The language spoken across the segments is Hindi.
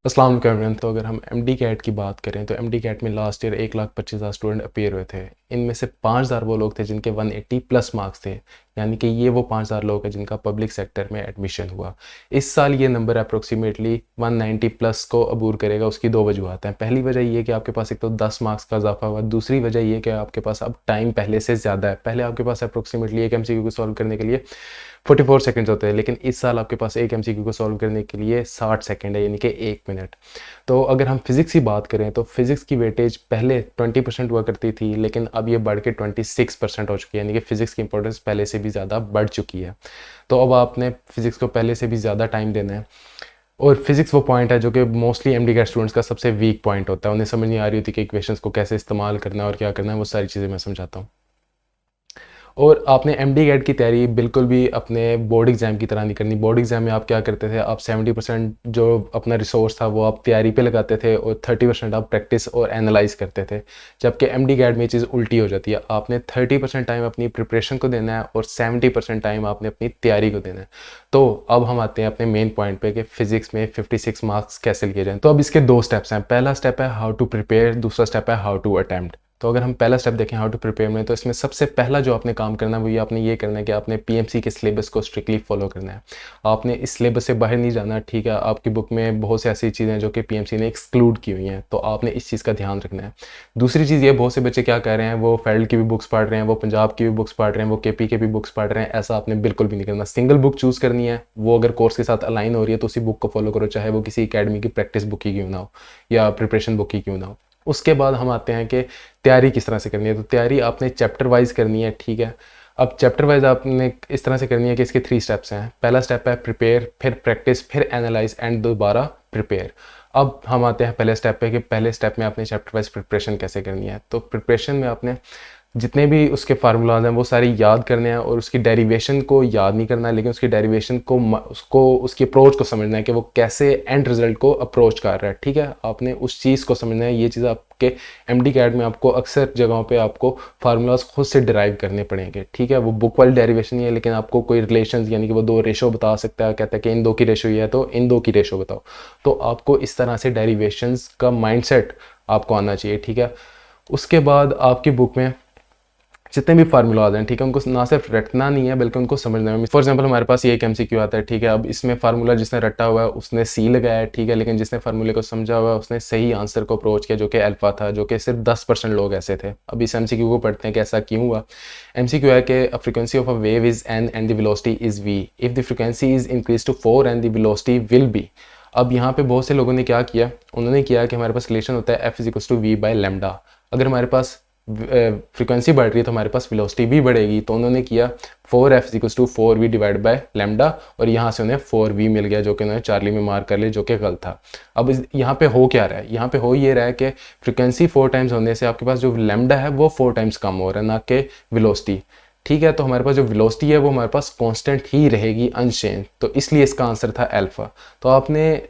अस्सलाम वालेकुम एवरीवन। तो अगर हम एमडी कैट की बात करें तो एमडी कैट में लास्ट ईयर 1,25,000 स्टूडेंट अपीयर हुए थे। इनमें से 5,000 वो लोग थे जिनके 180 प्लस मार्क्स थे, यानी कि ये वो 5,000 लोग हैं जिनका पब्लिक सेक्टर में एडमिशन हुआ। इस साल ये नंबर अप्रोक्सीमेटली 190 प्लस को अबूर करेगा। उसकी दो वजूहत हैं। पहली वजह ये कि आपके पास एक तो 10 मार्क्स का इजाफा हुआ, दूसरी वजह ये कि आपके पास अब टाइम पहले से ज़्यादा है। पहले आपके पास अप्रोक्सीमेटली एक एमसीक्यू को सॉल्व करने के लिए 44 सेकंड्स होते हैं, लेकिन इस साल आपके पास एक एमसीक्यू को सॉल्व करने के लिए 60 सेकंड है, यानी कि 1 मिनट। तो अगर हम फिज़िक्स की बात करें तो फिज़िक्स की वेटेज पहले 20% हुआ करती थी, लेकिन अब ये बढ़ के 26% हो चुकी है, यानी कि फ़िज़िक्स की इंपॉर्टेंस पहले से भी ज़्यादा बढ़ चुकी है। तो अब आपने फ़िज़िक्स को पहले से भी ज़्यादा टाइम देना है। और फिज़िक्स वो पॉइंट है जो कि मोस्टली एमडी के स्टूडेंट्स का सबसे वीक पॉइंट होता है। उन्हें समझ नहीं आ रही होती कि इक्वेशंस को कैसे इस्तेमाल करना है और क्या करना है, वो सारी चीज़ें मैं समझाता हूँ। और आपने एमडी गेट की तैयारी बिल्कुल भी अपने बोर्ड एग्ज़ाम की तरह नहीं करनी। बोर्ड एग्ज़ाम में आप क्या करते थे, आप 70% जो अपना रिसोर्स था वो आप तैयारी पे लगाते थे और 30% आप प्रैक्टिस और एनालाइज करते थे। जबकि एमडी गेट में ये चीज़ उल्टी हो जाती है। आपने 30% टाइम अपनी प्रिपरेशन को देना है और 70% टाइम आपने अपनी तैयारी को देना है। तो अब हम आते हैं अपने मेन पॉइंट पे कि फ़िज़िक्स में 56 मार्क्स कैसे लिए जाएँ। तो अब इसके दो स्टेप्स हैं। पहला स्टेप है हाउ टू प्रिपेयर, दूसरा स्टेप है हाउ टू अटेम्प्ट। तो अगर हम पहला स्टेप देखें हाउ टू प्रिपेयर में, तो इसमें सबसे पहला जो आपने काम करना है वो ये आपने ये करना है कि आपने पीएमसी के सिलेबस को स्ट्रिक्टली फॉलो करना है। आपने इस सिलेबस से बाहर नहीं जाना, ठीक है। आपकी बुक में बहुत से ऐसी चीज़ें हैं जो कि पीएमसी ने एक्सक्लूड की हुई हैं, तो आपने इस चीज़ का ध्यान रखना है। दूसरी चीज़ ये, बहुत से बच्चे क्या कह रहे हैं, वो फेडरल की भी बुक्स पढ़ रहे हैं, वो पंजाब की भी बुक्स पढ़ रहे हैं, वो केपी के भी बुक्स पढ़ रहे हैं। ऐसा आपने बिल्कुल भी नहीं करना। सिंगल बुक चूज़ करनी है, वो अगर कोर्स के साथ अलाइन हो रही है तो उसी बुक को फॉलो करो, चाहे वो किसी अकेडमी की प्रैक्टिस बुक ही क्यों ना हो या प्रिपरेशन बुक ही क्यों ना हो। उसके बाद हम आते हैं कि तैयारी किस तरह से करनी है। तो तैयारी आपने चैप्टर वाइज करनी है, ठीक है। अब चैप्टर वाइज आपने इस तरह से करनी है कि इसके 3 स्टेप्स हैं। पहला स्टेप है प्रिपेयर, फिर प्रैक्टिस, फिर एनालाइज एंड दोबारा प्रिपेयर। अब हम आते हैं पहले स्टेप पे कि पहले स्टेप में आपने चैप्टर वाइज प्रिपरेशन कैसे करनी है। तो प्रिपरेशन में आपने जितने भी उसके फार्मूलाज हैं वो सारे याद करने हैं और उसकी डेरिवेशन को याद नहीं करना है, लेकिन उसकी डेरिवेशन को उसको उसकी अप्रोच को समझना है कि वो कैसे एंड रिजल्ट को अप्रोच कर रहा है, ठीक है। आपने उस चीज़ को समझना है। ये चीज़ आपके एमडी कैट में आपको अक्सर जगहों पे आपको फार्मूलाज खुद से डिराइव करने पड़ेंगे, ठीक है। वो बुक वाली डेरिवेशन नहीं है, लेकिन आपको कोई रिलेशन, यानी कि वो दो रेशो बता सकता है, कहता है कि इन दो की रेशो ये है तो इन दो की रेशो बताओ। तो आपको इस तरह से डेरिवेशंस का माइंडसेट आपको आना चाहिए, ठीक है। उसके बाद आपकी बुक में जितने भी फार्मूलाज हैं, ठीक है, उनको ना सिर्फ रटना नहीं है बल्कि उनको समझना है। फॉर एग्जांपल हमारे पास ये एक एमसीक्यू आता है, ठीक है। अब इसमें फार्मूला जिसने रटा हुआ है उसने सी लगाया है, ठीक है, लेकिन जिसने फार्मूले को समझा हुआ है उसने सही आंसर को अप्रोच किया जो कि अल्फा था, जो कि सिर्फ 10% लोग ऐसे थे। अब इस एमसीक्यू को पढ़ते हैं कि ऐसा क्यों हुआ। एमसीक्यू है कि a frequency of a wave is N and the velocity is V if the frequency is increase to 4 and the velocity will be. अब यहाँ पे बहुत से लोगों ने क्या किया, उन्होंने किया कि हमारे पास रिलेशन होता है F is equal to V by lambda. अगर हमारे पास फ्रीक्वेंसी बढ़ रही है तो हमारे पास वेलोसिटी भी बढ़ेगी। तो उन्होंने किया 4f equals to 4v divide by lambda, और यहाँ से उन्हें 4v मिल गया जो कि उन्होंने चार्ली में मार्क कर लिया, जो कि गलत था। अब यहाँ पे हो क्या रहा है, यहाँ पे हो ये रहा है कि फ्रीक्वेंसी 4 टाइम्स होने से आपके पास जो लेमडा है वो 4 टाइम्स कम हो रहा है, ना कि वेलोसिटी, ठीक है। तो हमारे पास जो वेलोसिटी है वो हमारे पास कांस्टेंट ही रहेगी, अनचेंज। तो इसलिए इसका आंसर था अल्फा। तो आपने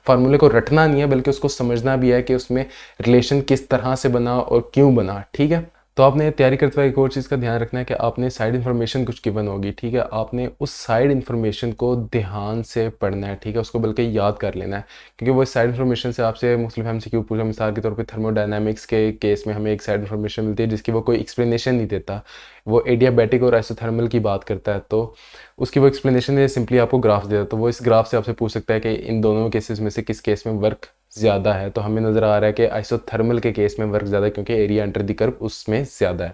फार्मूले को रटना नहीं है बल्कि उसको समझना भी है कि उसमें रिलेशन किस तरह से बना और क्यों बना, ठीक है। तो आपने तैयारी करते हुए एक और चीज़ का ध्यान रखना है कि आपने साइड इन्फॉर्मेशन कुछ गिवन होगी, ठीक है। आपने उस साइड इन्फॉर्मेशन को ध्यान से पढ़ना है, ठीक है, उसको बल्कि याद कर लेना है, क्योंकि वो साइड इन्फॉर्मेशन से आपसे मुख्तलिफ एमसीक्यू पूछा। मिसाल के तौर पे थर्मोडायनामिक्स के केस में हमें एक साइड इन्फॉर्मेशन मिलती है जिसकी वो कोई एक्सप्लेनेशन नहीं देता, वो एडियाबैटिक और आइसोथर्मल की बात करता है, तो उसकी वो एक्सप्लेनेशन है सिंपली आपको ग्राफ देता है। तो वो इस ग्राफ से आपसे पूछ सकता है कि इन दोनों केसेस में से किस केस में वर्क ज़्यादा है। तो हमें नज़र आ रहा है कि आइसोथर्मल के केस में वर्क ज़्यादा है, क्योंकि एरिया अंडर द कर्व उसमें ज़्यादा है।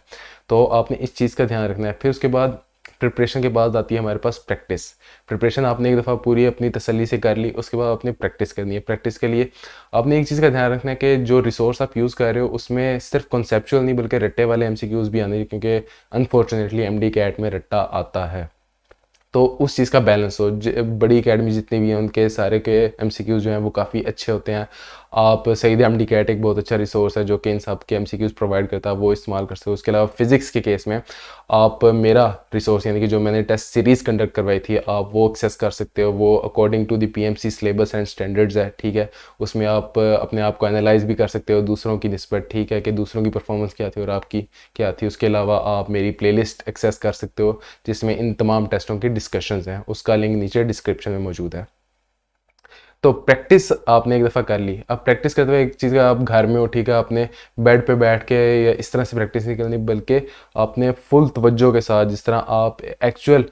तो आपने इस चीज़ का ध्यान रखना है। फिर उसके बाद प्रिपरेशन के बाद आती है हमारे पास प्रैक्टिस। प्रिपरेशन आपने एक दफ़ा पूरी अपनी तसल्ली से कर ली, उसके बाद आपने प्रैक्टिस करनी है। प्रैक्टिस के लिए आपने एक चीज़ का ध्यान रखना है कि जो रिसोर्स आप यूज़ कर रहे हो उसमें सिर्फ कॉन्सेप्चुअल नहीं बल्कि रट्टे वाले एमसीक्यूज़ भी आने चाहिए, क्योंकि अनफॉर्चुनेटली एमडी कैट में रट्टा आता है। तो उस चीज़ का बैलेंस हो। बड़ी एकेडमी जितनी भी हैं उनके सारे के एमसीक्यूज़ जो हैं वो काफ़ी अच्छे होते हैं। आप सईद एमडी कैट एक बहुत अच्छा रिसोर्स है जो कि इन सब के एमसीक्यूज़ प्रोवाइड करता है, वो इस्तेमाल कर सकते हो। उसके अलावा फिज़िक्स के केस में आप मेरा रिसोर्स, यानी कि जो मैंने टेस्ट सीरीज़ कंडक्ट करवाई थी, आप वो एक्सेस कर सकते हो। वो according to the PMC syllabus and standards है, ठीक है। उसमें आप अपने आप को एनालाइज भी कर सकते हो दूसरों की निस्बत, ठीक है, कि दूसरों की परफॉर्मेंस क्या थी और आपकी क्या थी। उसके अलावा आप मेरी प्लेलिस्ट एक्सेस कर सकते हो जिसमें इन तमाम टेस्टों की डिस्कशंस हैं, उसका लिंक नीचे डिस्क्रिप्शन में मौजूद है। तो प्रैक्टिस आपने एक दफ़ा कर ली, अब प्रैक्टिस करते हुए एक चीज़ का आप घर में हो, ठीक है, आपने बेड पे बैठ के या इस तरह से प्रैक्टिस नहीं करनी, बल्कि आपने फुल तवज्जो के साथ, जिस तरह आप एक्चुअल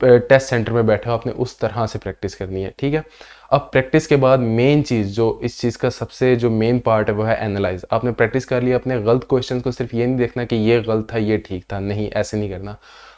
टेस्ट सेंटर में बैठे हो, आपने उस तरह से प्रैक्टिस करनी है, ठीक है। अब प्रैक्टिस के बाद मेन चीज़, जो इस चीज़ का सबसे जो मेन पार्ट है वो है एनालाइज। आपने प्रैक्टिस कर लिया, अपने गलत क्वेश्चन को सिर्फ ये नहीं देखना कि ये गलत था ये ठीक था, नहीं, ऐसे नहीं करना।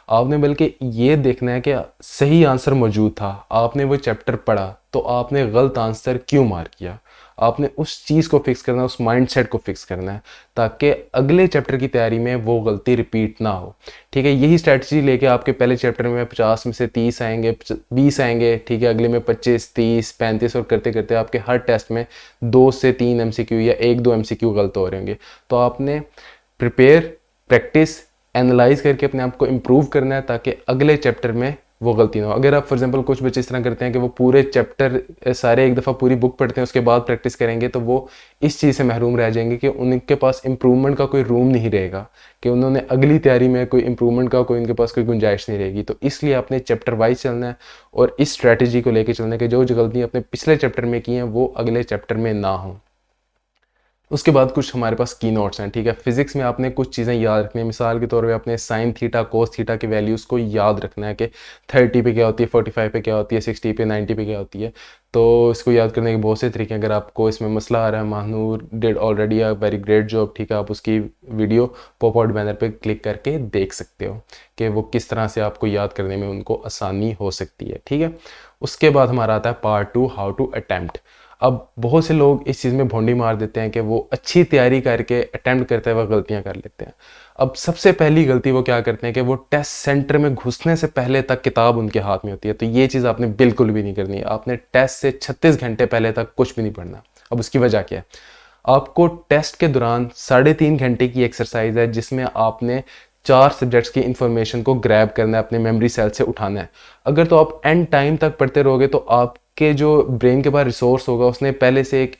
आपने बल्कि ये देखना है कि सही आंसर मौजूद था, आपने वो चैप्टर पढ़ा तो आपने गलत आंसर क्यों मार किया, आपने उस चीज़ को फिक्स करना है, उस माइंडसेट को फिक्स करना है, ताकि अगले चैप्टर की तैयारी में वो गलती रिपीट ना हो, ठीक है। यही स्ट्रैटेजी लेके आपके पहले चैप्टर में 50 में से 30 आएंगे, 20 आएंगे, ठीक है, अगले में 25, 30, 35 और करते करते आपके हर टेस्ट में 2 से 3 एमसीक्यू या 1-2 एमसीक्यू गलत हो रहे होंगे। तो आपने प्रिपेयर, प्रैक्टिस, एनालाइज करके अपने आप को इम्प्रूव करना है, ताकि अगले चैप्टर में वो गलती ना हो। अगर आप फॉर एग्जांपल कुछ बच्चे इस तरह करते हैं कि वो पूरे चैप्टर सारे एक दफ़ा पूरी बुक पढ़ते हैं, उसके बाद प्रैक्टिस करेंगे, तो वो इस चीज़ से महरूम रह जाएंगे कि उनके पास इम्प्रूवमेंट का कोई रूम नहीं रहेगा, कि उन्होंने अगली तैयारी में कोई इम्प्रूवमेंट का कोई उनके पास कोई गुंजाइश नहीं रहेगी। तो इसलिए आपने चैप्टर वाइज चलना है और इस स्ट्रैटेजी को लेकर चलना है कि जो गलतियाँ अपने पिछले चैप्टर में की हैं वो अगले चैप्टर में ना हो। उसके बाद कुछ हमारे पास की नोट्स हैं, ठीक है। फिजिक्स में आपने कुछ चीज़ें याद रखनी है, मिसाल के तौर पे आपने साइन थीटा कोस थीटा के वैल्यूज़ को याद रखना है कि 30 पे क्या होती है, 45 पे क्या होती है, 60 पे 90 पे क्या होती है। तो इसको याद करने के बहुत से तरीके हैं। अगर आपको इसमें मसला आ रहा है, Mahnoor did already a very great job, ठीक है, आप उसकी वीडियो पॉप आउट बैनर पे क्लिक करके देख सकते हो कि वो किस तरह से आपको याद करने में उनको आसानी हो सकती है, ठीक है। उसके बाद हमारा आता है पार्ट 2, हाउ टू अटैम्प्ट। अब बहुत से लोग इस चीज़ में भोंडी मार देते हैं कि वो अच्छी तैयारी करके अटैम्प्ट करते हुए गलतियां कर लेते हैं। अब सबसे पहली गलती वो क्या करते हैं कि वो टेस्ट सेंटर में घुसने से पहले तक किताब उनके हाथ में होती है। तो ये चीज़ आपने बिल्कुल भी नहीं करनी है। आपने टेस्ट से 36 घंटे पहले तक कुछ भी नहीं पढ़ना। अब उसकी वजह क्या है? आपको टेस्ट के दौरान 3.5 घंटे की एक्सरसाइज है, जिसमें आपने 4 सब्जेक्ट्स की इंफॉर्मेशन को ग्रैब करना है, अपने मेमोरी सेल से उठाना है। अगर तो आप एंड टाइम तक पढ़ते रहोगे तो आपके जो ब्रेन के पास रिसोर्स होगा, उसने पहले से एक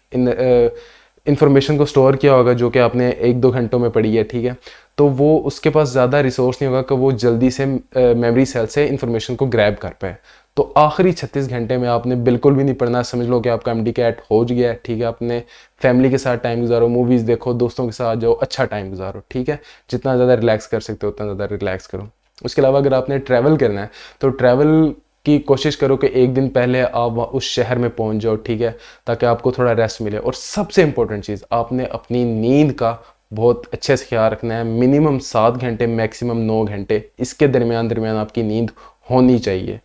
इंफॉर्मेशन को स्टोर किया होगा जो कि आपने 1-2 घंटों में पढ़ी है, ठीक है। तो वो उसके पास ज़्यादा रिसोर्स नहीं होगा कि वो जल्दी से मेमोरी सेल से इंफॉर्मेशन को ग्रैब कर पाए। तो आखिरी 36 घंटे में आपने बिल्कुल भी नहीं पढ़ना। समझ लो कि आपका एमडी कैट हो गया है, ठीक है। अपने फैमिली के साथ टाइम गुजारो, मूवीज़ देखो, दोस्तों के साथ जाओ, अच्छा टाइम गुजारो, ठीक है। जितना ज़्यादा रिलैक्स कर सकते हो उतना ज़्यादा रिलैक्स करो। उसके अलावा अगर आपने ट्रैवल करना है तो ट्रैवल की कोशिश करो कि एक दिन पहले आप उस शहर में पहुंच जाओ, ठीक है, ताकि आपको थोड़ा रेस्ट मिले। और सबसे इंपॉर्टेंट चीज़, आपने अपनी नींद का बहुत अच्छे से ख्याल रखना है। मिनिमम 7 घंटे, मैक्सिमम 9 घंटे, इसके दरमियान आपकी नींद होनी चाहिए।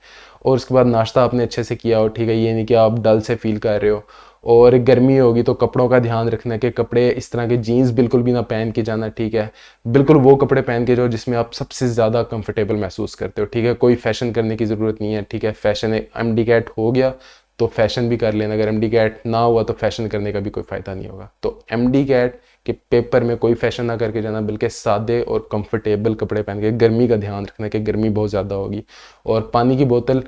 और उसके बाद नाश्ता आपने अच्छे से किया हो, ठीक है। ये नहीं कि आप डल से फील कर रहे हो। और गर्मी होगी तो कपड़ों का ध्यान रखना है कि कपड़े इस तरह के जीन्स बिल्कुल भी ना पहन के जाना, ठीक है। बिल्कुल वो कपड़े पहन के जाओ जिसमें आप सबसे ज़्यादा कंफर्टेबल महसूस करते हो, ठीक है। कोई फैशन करने की ज़रूरत नहीं है, ठीक है। फैशन एमडी कैट हो गया तो फैशन भी कर लेना, अगर एमडी कैट ना हुआ तो फैशन करने का भी कोई फ़ायदा नहीं होगा। तो एमडी कैट के पेपर में कोई फैशन ना करके जाना, बल्कि सादे और कंफर्टेबल कपड़े पहन के। गर्मी का ध्यान रखना कि गर्मी बहुत ज़्यादा होगी। और पानी की बोतल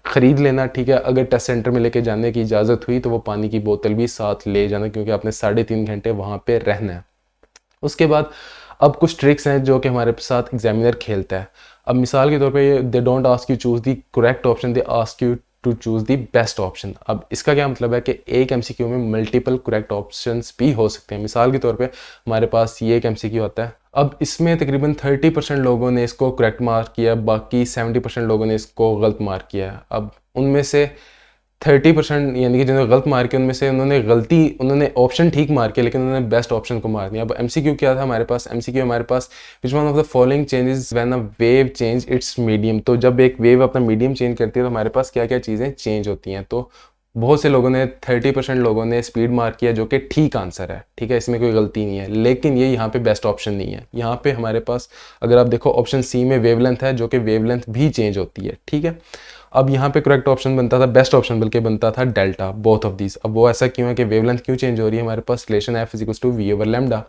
ख़रीद लेना, ठीक है। अगर टेस्ट सेंटर में लेके जाने की इजाज़त हुई तो वो पानी की बोतल भी साथ ले जाना, क्योंकि आपने 3.5 घंटे वहाँ पे रहना है। उसके बाद अब कुछ ट्रिक्स हैं जो कि हमारे साथ एग्जामिनर खेलता है। अब मिसाल के तौर पे they don't ask you choose the correct option, they ask you to choose the best option. अब इसका क्या मतलब है कि एक एमसीक्यू में मल्टीपल करेक्ट ऑप्शंस भी हो सकते हैं। मिसाल के तौर पे हमारे पास ये एक एमसीक्यू आता है। अब इसमें तकरीबन 30% लोगों ने इसको करेक्ट मार्क किया, बाकी 70% लोगों ने इसको गलत मार्क किया है। अब उनमें से 30% यानी कि जिन्होंने गलत मार के, उनमें से उन्होंने ऑप्शन ठीक मार के, लेकिन उन्होंने बेस्ट ऑप्शन को मार दिया। अब एमसीक्यू क्या था हमारे पास? एमसीक्यू हमारे पास which one of the following changes when a wave change its medium. तो जब एक वेव अपना मीडियम चेंज करती है तो हमारे पास क्या क्या चीज़ें चेंज होती हैं। तो बहुत से लोगों ने 30% लोगों ने स्पीड मार्क किया, जो कि ठीक आंसर है, ठीक है, इसमें कोई गलती नहीं है। लेकिन ये यहाँ पे बेस्ट ऑप्शन नहीं है। यहाँ पे हमारे पास अगर आप देखो ऑप्शन सी में वेवलेंथ है, जो कि वेवलेंथ भी चेंज होती है, ठीक है। अब यहाँ पे करेक्ट ऑप्शन बनता था, बेस्ट ऑप्शन बल्कि बनता था डेल्टा, बोथ ऑफ दीज। अब वो ऐसा क्यों है कि वेवलेंथ क्यों चेंज हो रही है? हमारे पास relation f is equals to v over lambda.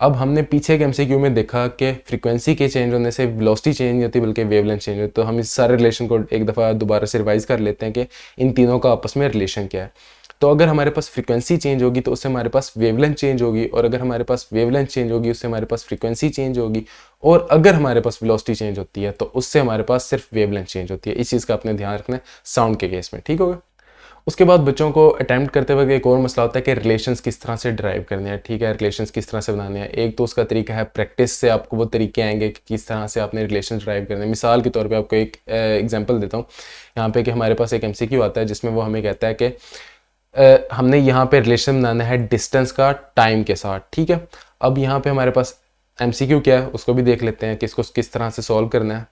अब हमने पीछे के एमसीक्यू में देखा कि फ्रीक्वेंसी के चेंज होने से वेलोसिटी चेंज नहीं होती बल्कि वेवलेंथ चेंज होती। तो हम इस सारे रिलेशन को एक दफ़ा दोबारा से रिवाइज कर लेते हैं कि इन तीनों का आपस में रिलेशन क्या है। तो अगर हमारे पास फ्रीक्वेंसी चेंज होगी तो उससे हमारे पास वेवलेंथ चेंज होगी, और अगर हमारे पास वेवलेंथ चेंज होगी उससे हमारे पास फ्रीक्वेंसी चेंज होगी, और अगर हमारे पास वेलोसिटी चेंज होती है तो उससे हमारे पास सिर्फ वेवलेंथ चेंज होती है। इस चीज़ का आपने ध्यान रखना है साउंड के केस में, ठीक होगा। उसके बाद बच्चों को अटैम्प्ट करते वक्त एक और मसला होता है कि रिलेशंस किस तरह से ड्राइव करने हैं, ठीक है, रिलेशंस किस तरह से बनाने हैं। एक तो उसका तरीका है प्रैक्टिस से, आपको वो तरीके आएंगे कि किस तरह से आपने रिलेशन ड्राइव करने हैं। मिसाल के तौर पे आपको एक एग्जांपल देता हूँ यहाँ पे कि हमारे पास एक एमसीक्यू आता है जिसमें वो हमें कहता है कि हमने यहाँ पे रिलेशन बनाना है डिस्टेंस का टाइम के साथ, ठीक है। अब यहाँ पे हमारे पास एमसीक्यू क्या है उसको भी देख लेते हैं कि इसको किस तरह से सॉल्व करना है।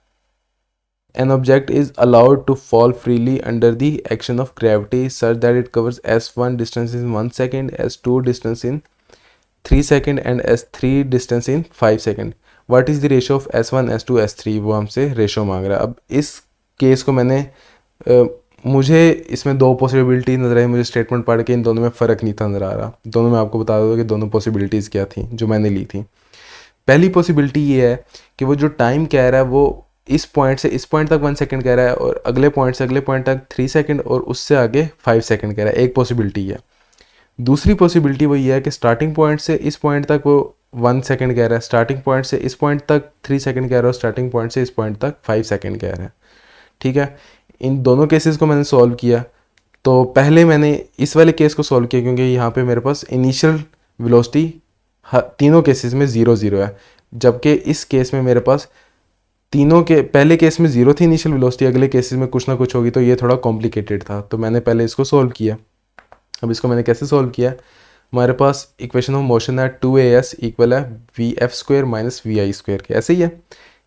An object is allowed to fall freely under the action of gravity such that it covers s1 distance in 1 second, s2 distance in 3 second and s3 distance in 5 second. What is the ratio of s1 s2 s3? वो हमसे रेशो मांग रहा है। अब इस केस को मैंने मुझे इसमें दो पॉसिबिलिटी नज़र आई, मुझे स्टेटमेंट पढ़ के इन दोनों में फ़र्क नहीं था नज़र आ रहा। दोनों में आपको बता दो कि दोनों पॉसिबिलिटीज़ क्या थी जो मैंने ली थी। पहली पॉसिबिलिटी ये है कि वो जो टाइम कह रहा है वो इस पॉइंट से इस पॉइंट तक 1 सेकंड कह रहा है और अगले पॉइंट से अगले पॉइंट तक 3 सेकंड और उससे आगे 5 सेकंड कह रहा है। एक पॉसिबिलिटी है। दूसरी पॉसिबिलिटी वो ये है कि स्टार्टिंग पॉइंट से इस पॉइंट तक वो 1 सेकंड कह रहा है, स्टार्टिंग पॉइंट से इस पॉइंट तक 3 सेकंड कह रहा है और स्टार्टिंग पॉइंट से इस पॉइंट तक 5 सेकंड कह रहा है, ठीक है। इन दोनों केसेस को मैंने सॉल्व किया। तो पहले मैंने इस वाले केस को सॉल्व किया क्योंकि यहाँ पे मेरे पास इनिशियल वेलोसिटी तीनों केसेस में 0 0 है, जबकि इस केस में मेरे पास तीनों के पहले केस में 0 थी इनिशियल वेलोसिटी, अगले केसेस में कुछ ना कुछ होगी, तो ये थोड़ा कॉम्प्लिकेटेड था। तो मैंने पहले इसको सॉल्व किया। अब इसको मैंने कैसे सॉल्व किया, हमारे पास इक्वेशन ऑफ मोशन है 2as इक्वल है vf² माइनस vi² के, ऐसे ही है।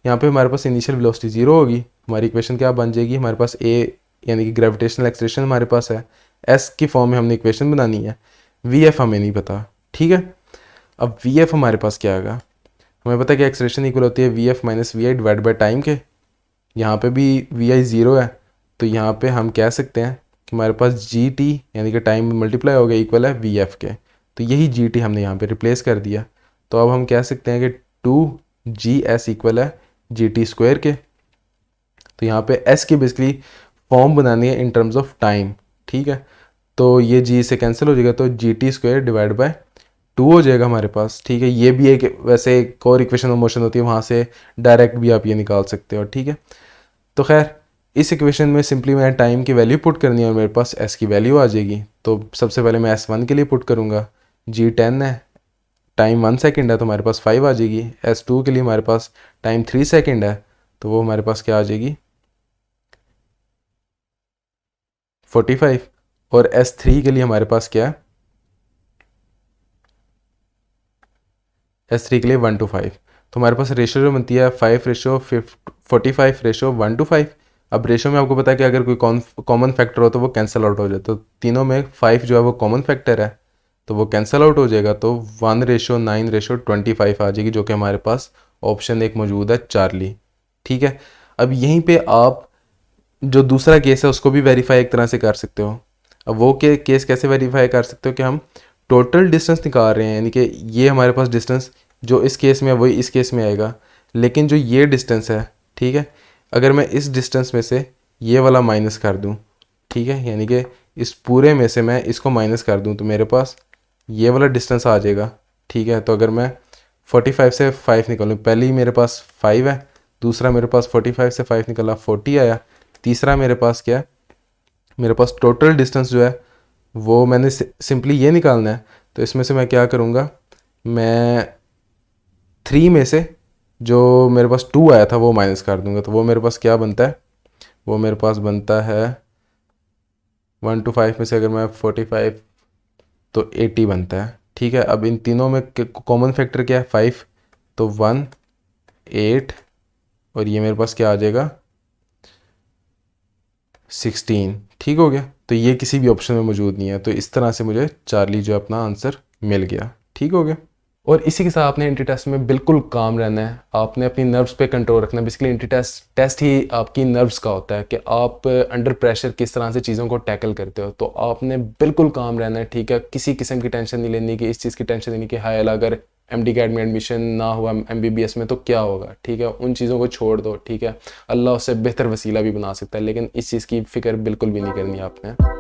यहाँ पे हमारे पास इनिशियल वेलोसिटी 0 होगी, हमारी इक्वेशन क्या बन जाएगी, हमारे पास a यानी कि ग्रेविटेशनल एक्सलेरेशन हमारे पास है, s की फॉर्म में हमने इक्वेशन बनानी है, vf हमें नहीं पता, ठीक है। अब vf हमारे पास क्या आएगा, हमें पता है कि एक्सलेरेशन इक्वल होती है vf minus vi divide by time के। यहाँ पे भी vi 0 है, तो यहाँ पे हम कह सकते हैं कि हमारे पास gt यानी कि टाइम मल्टीप्लाई हो गया इक्वल है vf के, तो यही gt हमने यहाँ पे रिप्लेस कर दिया। तो अब हम कह सकते हैं कि 2gs इक्वल है gt² के। तो यहाँ पे s की बेसिकली फॉर्म बनानी है इन टर्म्स ऑफ टाइम, ठीक है। तो ये g से कैंसिल हो जाएगा, तो gt² डिवाइड बाय 2 हो जाएगा हमारे पास, ठीक है। ये भी एक वैसे एक और इक्वेशन ऑफ मोशन होती है, वहाँ से डायरेक्ट भी आप ये निकाल सकते हो, ठीक है। तो खैर इस इक्वेशन में सिंपली मैं टाइम की वैल्यू पुट करनी है और मेरे पास s की वैल्यू आ जाएगी। तो सबसे पहले मैं s1 के लिए पुट करूँगा, g 10 है, टाइम 1 सेकेंड है तो हमारे पास 5 आ जाएगी। s2 के लिए हमारे पास टाइम 3 सेकेंड है तो वो हमारे पास क्या आ जाएगी 45। और s3 के लिए हमारे पास क्या है, s3 के लिए 1:5। तो हमारे पास रेशो जो बनती है 5:45 रेशो 1:5। अब रेशो में आपको पता है कि अगर कोई कॉमन फैक्टर हो तो वो कैंसिल आउट हो जाए, तो तीनों में 5 जो है वो कॉमन फैक्टर है तो वो कैंसिल आउट हो जाएगा, तो 1:9:25 आ जाएगी, जो कि हमारे पास ऑप्शन एक मौजूद है चार्ली, ठीक है। अब यहीं पे आप जो दूसरा केस है उसको भी वेरीफाई एक तरह से कर सकते हो। अब वो केस कैसे वेरीफाई कर सकते हो कि हम टोटल डिस्टेंस निकाल रहे हैं, यानी कि ये हमारे पास डिस्टेंस जो इस केस में है वही इस केस में आएगा, लेकिन जो ये डिस्टेंस है, ठीक है, अगर मैं इस डिस्टेंस में से ये वाला माइनस कर दूं, ठीक है, यानी कि इस पूरे में से मैं इसको माइनस कर दूं तो मेरे पास ये वाला डिस्टेंस आ जाएगा, ठीक है। तो अगर मैं 45 से 5 निकालूँ, पहले ही मेरे पास 5 है, दूसरा मेरे पास 45 से 5 निकला 40 आया, तीसरा मेरे पास क्या है, मेरे पास टोटल डिस्टेंस जो है वो मैंने सिंपली ये निकालना है। तो इसमें से मैं क्या करूँगा, मैं 3 में से जो मेरे पास 2 आया था वो माइनस कर दूंगा, तो वो मेरे पास क्या बनता है, वो मेरे पास बनता है 1 to 5 में से अगर मैं 45 तो 80 बनता है, ठीक है। अब इन तीनों में कॉमन फैक्टर क्या है 5, तो 1 8 और ये मेरे पास क्या आ जाएगा 16, ठीक हो गया। तो ये किसी भी ऑप्शन में मौजूद नहीं है, तो इस तरह से मुझे चार्ली जो अपना आंसर मिल गया, ठीक हो गया। और इसी के साथ आपने एंटी टेस्ट में बिल्कुल काम रहना है, आपने अपनी नर्व्स पे कंट्रोल रखना है। बेसिकली एंटी टेस्ट ही आपकी नर्व्स का होता है कि आप अंडर प्रेशर किस तरह से चीज़ों को टैकल करते हो। तो आपने बिल्कुल काम रहना है, ठीक है। किसी किस्म की टेंशन नहीं लेनी कि इस चीज़ की टेंशन लेनी कि हाय अगर MD कैट में एडमिशन ना हुआ MBBS में तो क्या होगा, ठीक है। उन चीज़ों को छोड़ दो, ठीक है। अल्लाह उससे बेहतर वसीला भी बना सकता है, लेकिन इस चीज़ की फ़िक्र बिल्कुल भी नहीं करनी आपने।